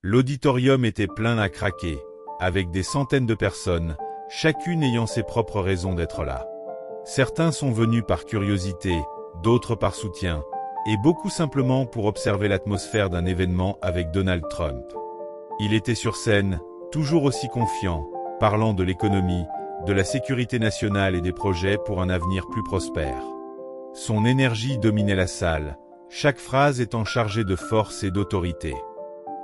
L'auditorium était plein à craquer, avec des centaines de personnes, chacune ayant ses propres raisons d'être là. Certains sont venus par curiosité, d'autres par soutien, et beaucoup simplement pour observer l'atmosphère d'un événement avec Donald Trump. Il était sur scène, toujours aussi confiant, parlant de l'économie, de la sécurité nationale et des projets pour un avenir plus prospère. Son énergie dominait la salle, chaque phrase étant chargée de force et d'autorité.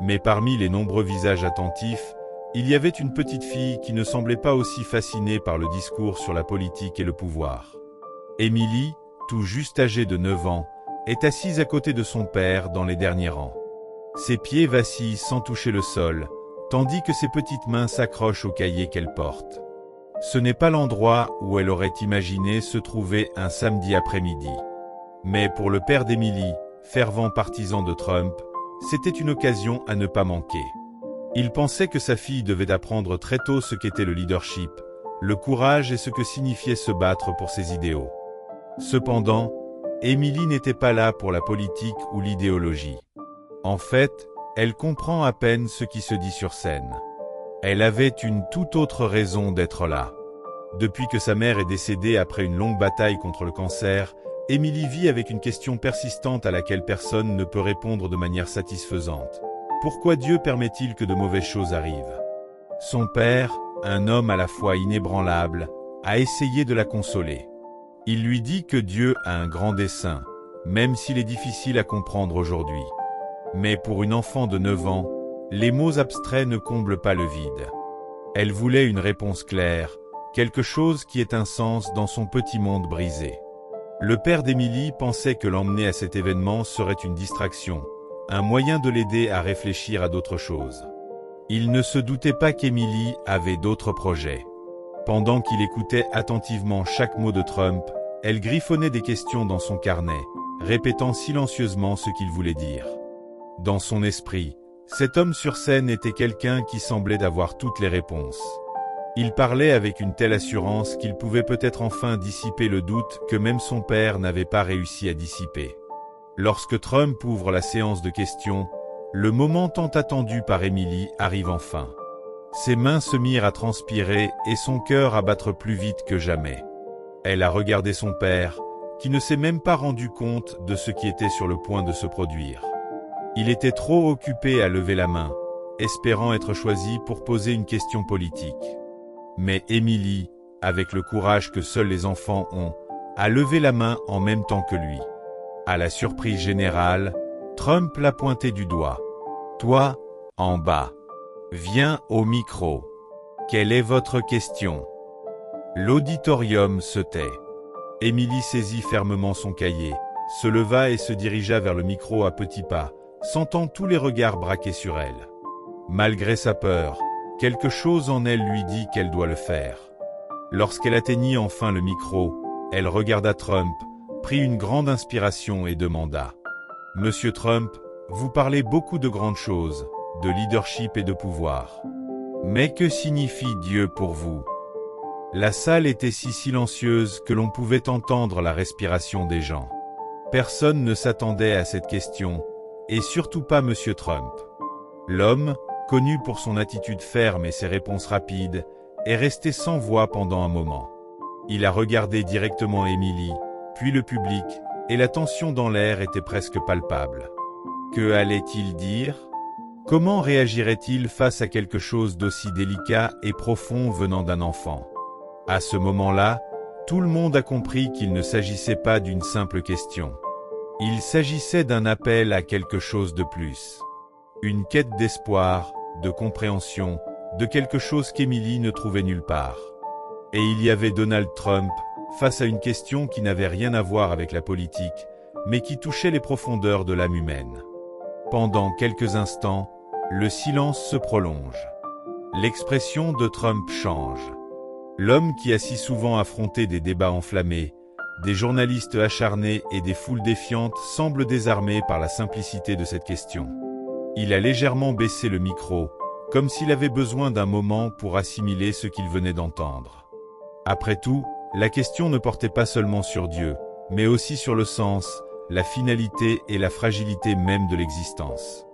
Mais parmi les nombreux visages attentifs, il y avait une petite fille qui ne semblait pas aussi fascinée par le discours sur la politique et le pouvoir. Emily, tout juste âgée de 9 ans, est assise à côté de son père dans les derniers rangs. Ses pieds vacillent sans toucher le sol, tandis que ses petites mains s'accrochent au cahier qu'elle porte. Ce n'est pas l'endroit où elle aurait imaginé se trouver un samedi après-midi. Mais pour le père d'Emily, fervent partisan de Trump, c'était une occasion à ne pas manquer. Il pensait que sa fille devait apprendre très tôt ce qu'était le leadership, le courage et ce que signifiait se battre pour ses idéaux. Cependant, Emily n'était pas là pour la politique ou l'idéologie. En fait, elle comprend à peine ce qui se dit sur scène. Elle avait une toute autre raison d'être là. Depuis que sa mère est décédée après une longue bataille contre le cancer, Emily vit avec une question persistante à laquelle personne ne peut répondre de manière satisfaisante. Pourquoi Dieu permet-il que de mauvaises choses arrivent? Son père, un homme à la fois inébranlable, a essayé de la consoler. Il lui dit que Dieu a un grand dessein, même s'il est difficile à comprendre aujourd'hui. Mais pour une enfant de 9 ans, les mots abstraits ne comblent pas le vide. Elle voulait une réponse claire, quelque chose qui ait un sens dans son petit monde brisé. Le père d'Emily pensait que l'emmener à cet événement serait une distraction, un moyen de l'aider à réfléchir à d'autres choses. Il ne se doutait pas qu'Emily avait d'autres projets. Pendant qu'il écoutait attentivement chaque mot de Trump, elle griffonnait des questions dans son carnet, répétant silencieusement ce qu'il voulait dire. Dans son esprit, cet homme sur scène était quelqu'un qui semblait avoir toutes les réponses. Il parlait avec une telle assurance qu'il pouvait peut-être enfin dissiper le doute que même son père n'avait pas réussi à dissiper. Lorsque Trump ouvre la séance de questions, le moment tant attendu par Emily arrive enfin. Ses mains se mirent à transpirer et son cœur à battre plus vite que jamais. Elle a regardé son père, qui ne s'est même pas rendu compte de ce qui était sur le point de se produire. Il était trop occupé à lever la main, espérant être choisi pour poser une question politique. Mais Emily, avec le courage que seuls les enfants ont, a levé la main en même temps que lui. À la surprise générale, Trump l'a pointé du doigt. « Toi, en bas. Viens au micro. Quelle est votre question ?» L'auditorium se tait. Emily saisit fermement son cahier, se leva et se dirigea vers le micro à petits pas, sentant tous les regards braqués sur elle. Malgré sa peur, quelque chose en elle lui dit qu'elle doit le faire. Lorsqu'elle atteignit enfin le micro, elle regarda Trump, prit une grande inspiration et demanda « Monsieur Trump, vous parlez beaucoup de grandes choses, de leadership et de pouvoir. Mais que signifie Dieu pour vous ?» La salle était si silencieuse que l'on pouvait entendre la respiration des gens. Personne ne s'attendait à cette question, et surtout pas Monsieur Trump. L'homme, connu pour son attitude ferme et ses réponses rapides, est resté sans voix pendant un moment. Il a regardé directement Emily, puis le public, et la tension dans l'air était presque palpable. Que allait-il dire? Comment réagirait-il face à quelque chose d'aussi délicat et profond venant d'un enfant? À ce moment-là, tout le monde a compris qu'il ne s'agissait pas d'une simple question. Il s'agissait d'un appel à quelque chose de plus. Une quête d'espoir, de compréhension, de quelque chose qu'Emily ne trouvait nulle part. Et il y avait Donald Trump, face à une question qui n'avait rien à voir avec la politique, mais qui touchait les profondeurs de l'âme humaine. Pendant quelques instants, le silence se prolonge. L'expression de Trump change. L'homme qui a si souvent affronté des débats enflammés, des journalistes acharnés et des foules défiantes semble désarmé par la simplicité de cette question. Il a légèrement baissé le micro, comme s'il avait besoin d'un moment pour assimiler ce qu'il venait d'entendre. Après tout, la question ne portait pas seulement sur Dieu, mais aussi sur le sens, la finalité et la fragilité même de l'existence.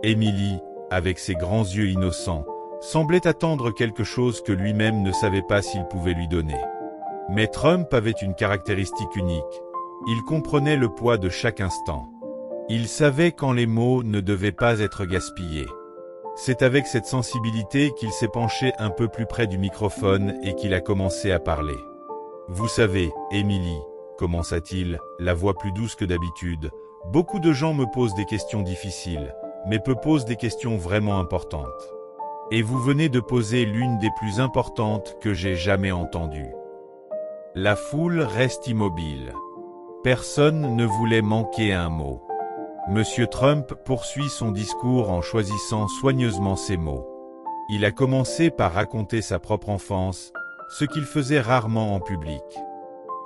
Emily, avec ses grands yeux innocents, semblait attendre quelque chose que lui-même ne savait pas s'il pouvait lui donner. Mais Trump avait une caractéristique unique. Il comprenait le poids de chaque instant. Il savait quand les mots ne devaient pas être gaspillés. C'est avec cette sensibilité qu'il s'est penché un peu plus près du microphone et qu'il a commencé à parler. « Vous savez, Émilie, commença-t-il, la voix plus douce que d'habitude, beaucoup de gens me posent des questions difficiles, mais peu posent des questions vraiment importantes. Et vous venez de poser l'une des plus importantes que j'ai jamais entendues. » La foule reste immobile. Personne ne voulait manquer un mot. Monsieur Trump poursuit son discours en choisissant soigneusement ses mots. Il a commencé par raconter sa propre enfance, ce qu'il faisait rarement en public.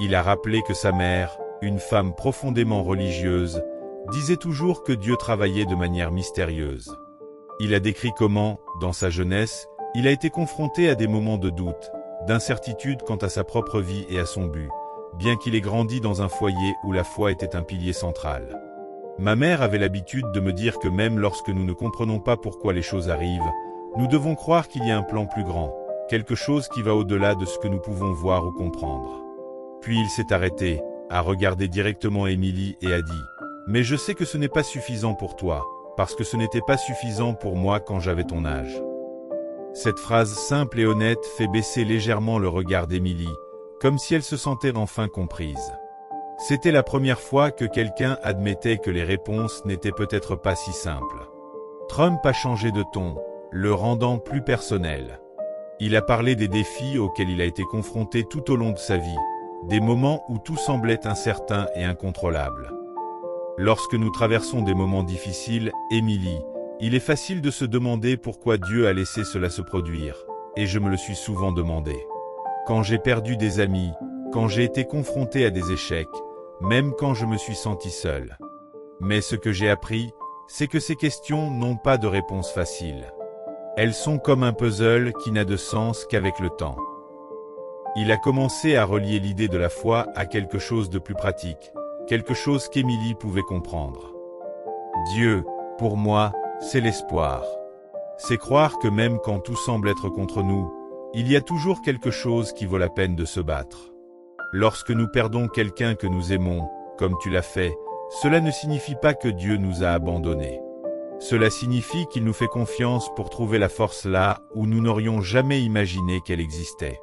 Il a rappelé que sa mère, une femme profondément religieuse, disait toujours que Dieu travaillait de manière mystérieuse. Il a décrit comment, dans sa jeunesse, il a été confronté à des moments de doute, d'incertitude quant à sa propre vie et à son but, bien qu'il ait grandi dans un foyer où la foi était un pilier central. Ma mère avait l'habitude de me dire que même lorsque nous ne comprenons pas pourquoi les choses arrivent, nous devons croire qu'il y a un plan plus grand, quelque chose qui va au-delà de ce que nous pouvons voir ou comprendre. Puis il s'est arrêté, a regardé directement Émilie et a dit « Mais je sais que ce n'est pas suffisant pour toi, parce que ce n'était pas suffisant pour moi quand j'avais ton âge. » Cette phrase simple et honnête fait baisser légèrement le regard d'Émilie, comme si elle se sentait enfin comprise. C'était la première fois que quelqu'un admettait que les réponses n'étaient peut-être pas si simples. Trump a changé de ton, le rendant plus personnel. Il a parlé des défis auxquels il a été confronté tout au long de sa vie, des moments où tout semblait incertain et incontrôlable. Lorsque nous traversons des moments difficiles, Émilie, il est facile de se demander pourquoi Dieu a laissé cela se produire, et je me le suis souvent demandé. Quand j'ai perdu des amis, quand j'ai été confronté à des échecs, même quand je me suis senti seul. Mais ce que j'ai appris, c'est que ces questions n'ont pas de réponse facile. Elles sont comme un puzzle qui n'a de sens qu'avec le temps. Il a commencé à relier l'idée de la foi à quelque chose de plus pratique, quelque chose qu'Émilie pouvait comprendre. Dieu, pour moi, c'est l'espoir. C'est croire que même quand tout semble être contre nous, il y a toujours quelque chose qui vaut la peine de se battre. Lorsque nous perdons quelqu'un que nous aimons, comme tu l'as fait, cela ne signifie pas que Dieu nous a abandonnés. Cela signifie qu'il nous fait confiance pour trouver la force là où nous n'aurions jamais imaginé qu'elle existait.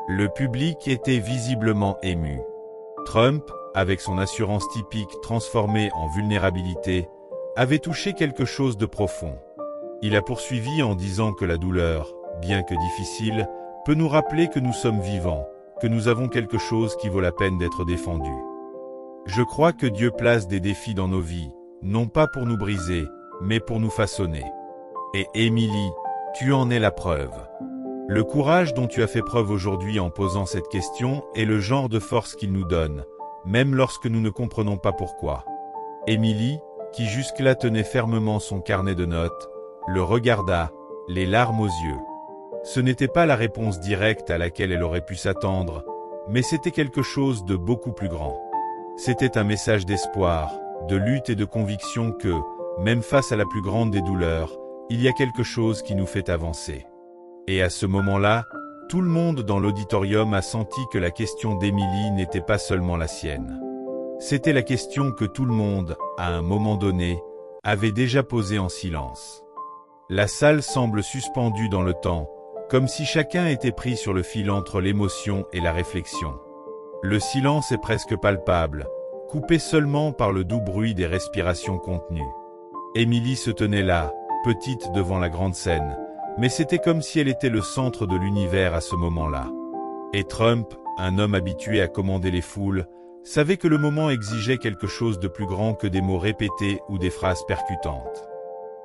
Le public était visiblement ému. Trump, avec son assurance typique transformée en vulnérabilité, avait touché quelque chose de profond. Il a poursuivi en disant que la douleur, bien que difficile, peut nous rappeler que nous sommes vivants, que nous avons quelque chose qui vaut la peine d'être défendu. Je crois que Dieu place des défis dans nos vies, non pas pour nous briser, mais pour nous façonner. Et Émilie, tu en es la preuve. Le courage dont tu as fait preuve aujourd'hui en posant cette question est le genre de force qu'il nous donne, même lorsque nous ne comprenons pas pourquoi. Émilie, qui jusque-là tenait fermement son carnet de notes, le regarda, les larmes aux yeux. Ce n'était pas la réponse directe à laquelle elle aurait pu s'attendre, mais c'était quelque chose de beaucoup plus grand. C'était un message d'espoir, de lutte et de conviction que, même face à la plus grande des douleurs, il y a quelque chose qui nous fait avancer. Et à ce moment-là, tout le monde dans l'auditorium a senti que la question d'Émilie n'était pas seulement la sienne. C'était la question que tout le monde, à un moment donné, avait déjà posée en silence. La salle semble suspendue dans le temps, comme si chacun était pris sur le fil entre l'émotion et la réflexion. Le silence est presque palpable, coupé seulement par le doux bruit des respirations contenues. Émilie se tenait là, petite devant la grande scène, mais c'était comme si elle était le centre de l'univers à ce moment-là. Et Trump, un homme habitué à commander les foules, savait que le moment exigeait quelque chose de plus grand que des mots répétés ou des phrases percutantes.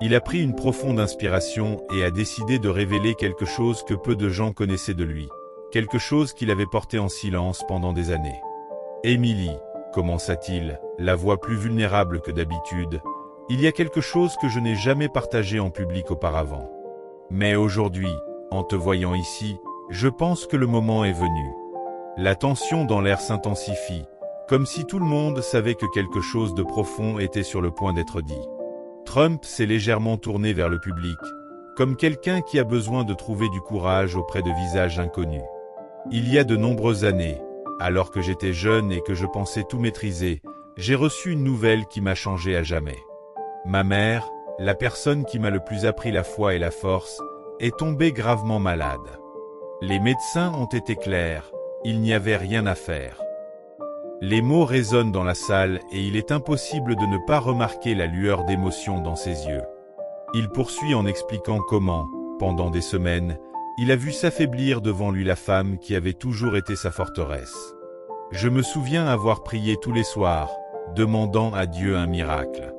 Il a pris une profonde inspiration et a décidé de révéler quelque chose que peu de gens connaissaient de lui, quelque chose qu'il avait porté en silence pendant des années. « Émilie, commença-t-il, la voix plus vulnérable que d'habitude, il y a quelque chose que je n'ai jamais partagé en public auparavant. Mais aujourd'hui, en te voyant ici, je pense que le moment est venu. » La tension dans l'air s'intensifie, comme si tout le monde savait que quelque chose de profond était sur le point d'être dit. Trump s'est légèrement tourné vers le public, comme quelqu'un qui a besoin de trouver du courage auprès de visages inconnus. Il y a de nombreuses années, alors que j'étais jeune et que je pensais tout maîtriser, j'ai reçu une nouvelle qui m'a changé à jamais. Ma mère, la personne qui m'a le plus appris la foi et la force, est tombée gravement malade. Les médecins ont été clairs, il n'y avait rien à faire. Les mots résonnent dans la salle et il est impossible de ne pas remarquer la lueur d'émotion dans ses yeux. Il poursuit en expliquant comment, pendant des semaines, il a vu s'affaiblir devant lui la femme qui avait toujours été sa forteresse. Je me souviens avoir prié tous les soirs, demandant à Dieu un miracle.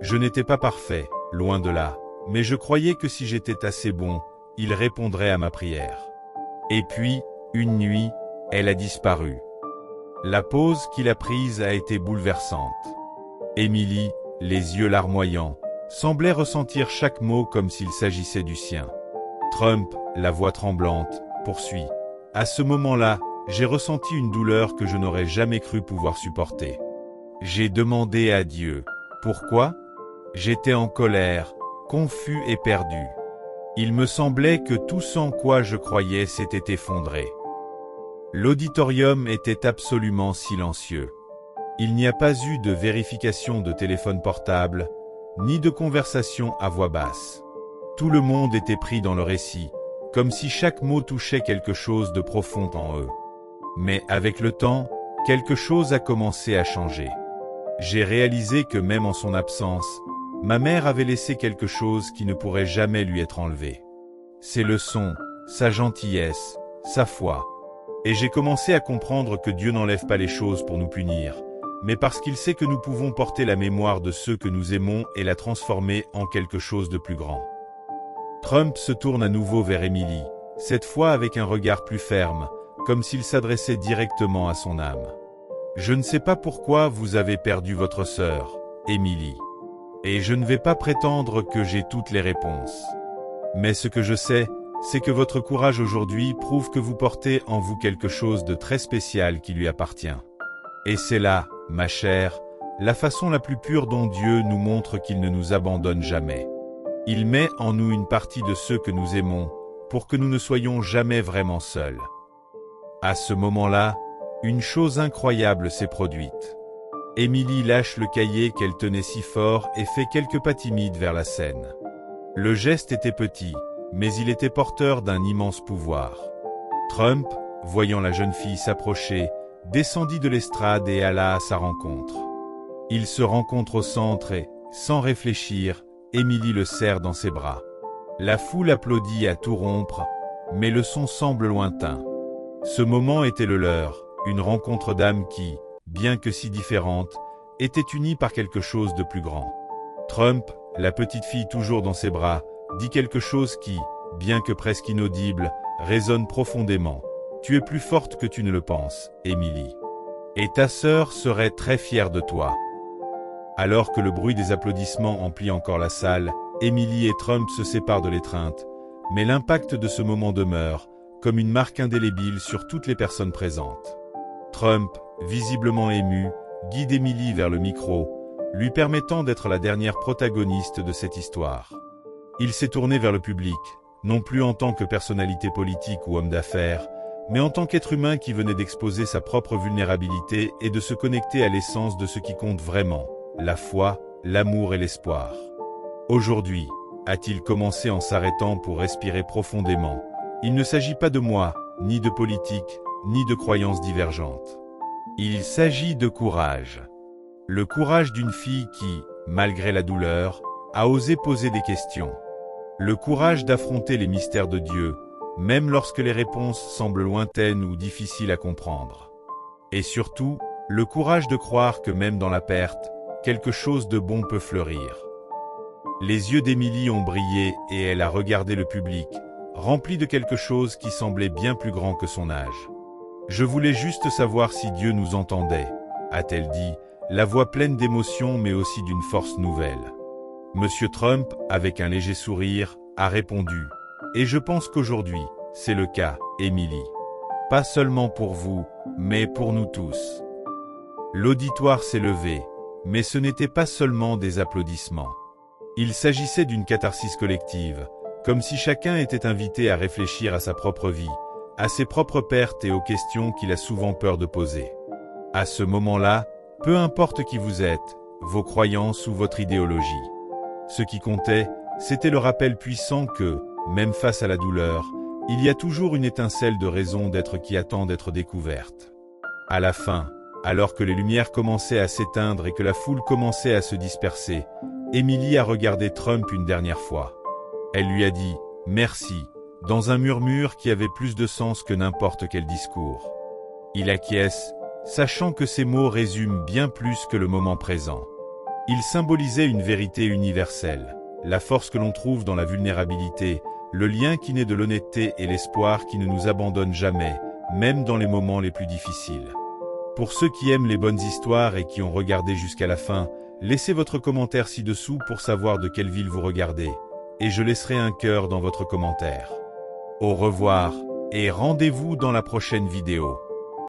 Je n'étais pas parfait, loin de là, mais je croyais que si j'étais assez bon, il répondrait à ma prière. Et puis, une nuit, elle a disparu. La pause qu'il a prise a été bouleversante. Émilie, les yeux larmoyants, semblait ressentir chaque mot comme s'il s'agissait du sien. Trump, la voix tremblante, poursuit. À ce moment-là, j'ai ressenti une douleur que je n'aurais jamais cru pouvoir supporter. J'ai demandé à Dieu. Pourquoi ? J'étais en colère, confus et perdu. Il me semblait que tout ce en quoi je croyais s'était effondré. L'auditorium était absolument silencieux. Il n'y a pas eu de vérification de téléphone portable, ni de conversation à voix basse. Tout le monde était pris dans le récit, comme si chaque mot touchait quelque chose de profond en eux. Mais avec le temps, quelque chose a commencé à changer. J'ai réalisé que même en son absence, ma mère avait laissé quelque chose qui ne pourrait jamais lui être enlevé. Ses leçons, sa gentillesse, sa foi. Et j'ai commencé à comprendre que Dieu n'enlève pas les choses pour nous punir, mais parce qu'il sait que nous pouvons porter la mémoire de ceux que nous aimons et la transformer en quelque chose de plus grand. Trump se tourne à nouveau vers Émilie, cette fois avec un regard plus ferme, comme s'il s'adressait directement à son âme. Je ne sais pas pourquoi vous avez perdu votre sœur, Émilie. Et je ne vais pas prétendre que j'ai toutes les réponses. Mais ce que je sais, c'est que votre courage aujourd'hui prouve que vous portez en vous quelque chose de très spécial qui lui appartient. Et c'est là, ma chère, la façon la plus pure dont Dieu nous montre qu'il ne nous abandonne jamais. Il met en nous une partie de ceux que nous aimons, pour que nous ne soyons jamais vraiment seuls. À ce moment-là, une chose incroyable s'est produite. Émilie lâche le cahier qu'elle tenait si fort et fait quelques pas timides vers la scène. Le geste était petit, mais il était porteur d'un immense pouvoir. Trump, voyant la jeune fille s'approcher, descendit de l'estrade et alla à sa rencontre. Ils se rencontrent au centre et, sans réfléchir, Émilie le serre dans ses bras. La foule applaudit à tout rompre, mais le son semble lointain. Ce moment était le leur, une rencontre d'âmes qui, bien que si différentes, étaient unies par quelque chose de plus grand. Trump, la petite fille toujours dans ses bras, dit quelque chose qui, bien que presque inaudible, résonne profondément. Tu es plus forte que tu ne le penses, Émilie. Et ta sœur serait très fière de toi. Alors que le bruit des applaudissements emplit encore la salle, Émilie et Trump se séparent de l'étreinte, mais l'impact de ce moment demeure, comme une marque indélébile sur toutes les personnes présentes. Trump, visiblement ému, guide Émilie vers le micro, lui permettant d'être la dernière protagoniste de cette histoire. Il s'est tourné vers le public, non plus en tant que personnalité politique ou homme d'affaires, mais en tant qu'être humain qui venait d'exposer sa propre vulnérabilité et de se connecter à l'essence de ce qui compte vraiment, la foi, l'amour et l'espoir. Aujourd'hui, a-t-il commencé en s'arrêtant pour respirer profondément, il ne s'agit pas de moi, ni de politique, ni de croyances divergentes. Il s'agit de courage. Le courage d'une fille qui, malgré la douleur, a osé poser des questions. Le courage d'affronter les mystères de Dieu, même lorsque les réponses semblent lointaines ou difficiles à comprendre. Et surtout, le courage de croire que même dans la perte, quelque chose de bon peut fleurir. Les yeux d'Émilie ont brillé et elle a regardé le public, rempli de quelque chose qui semblait bien plus grand que son âge. Je voulais juste savoir si Dieu nous entendait, a-t-elle dit, la voix pleine d'émotion mais aussi d'une force nouvelle. Monsieur Trump, avec un léger sourire, a répondu « Et je pense qu'aujourd'hui, c'est le cas, Émilie. Pas seulement pour vous, mais pour nous tous. » L'auditoire s'est levé, mais ce n'était pas seulement des applaudissements. Il s'agissait d'une catharsis collective, comme si chacun était invité à réfléchir à sa propre vie, à ses propres pertes et aux questions qu'il a souvent peur de poser. À ce moment-là, peu importe qui vous êtes, vos croyances ou votre idéologie. Ce qui comptait, c'était le rappel puissant que, même face à la douleur, il y a toujours une étincelle de raison d'être qui attend d'être découverte. À la fin, alors que les lumières commençaient à s'éteindre et que la foule commençait à se disperser, Emily a regardé Trump une dernière fois. Elle lui a dit « Merci » dans un murmure qui avait plus de sens que n'importe quel discours. Il acquiesce, sachant que ces mots résument bien plus que le moment présent. Ils symbolisaient une vérité universelle, la force que l'on trouve dans la vulnérabilité, le lien qui naît de l'honnêteté et l'espoir qui ne nous abandonne jamais, même dans les moments les plus difficiles. Pour ceux qui aiment les bonnes histoires et qui ont regardé jusqu'à la fin, laissez votre commentaire ci-dessous pour savoir de quelle ville vous regardez, et je laisserai un cœur dans votre commentaire. Au revoir, et rendez-vous dans la prochaine vidéo.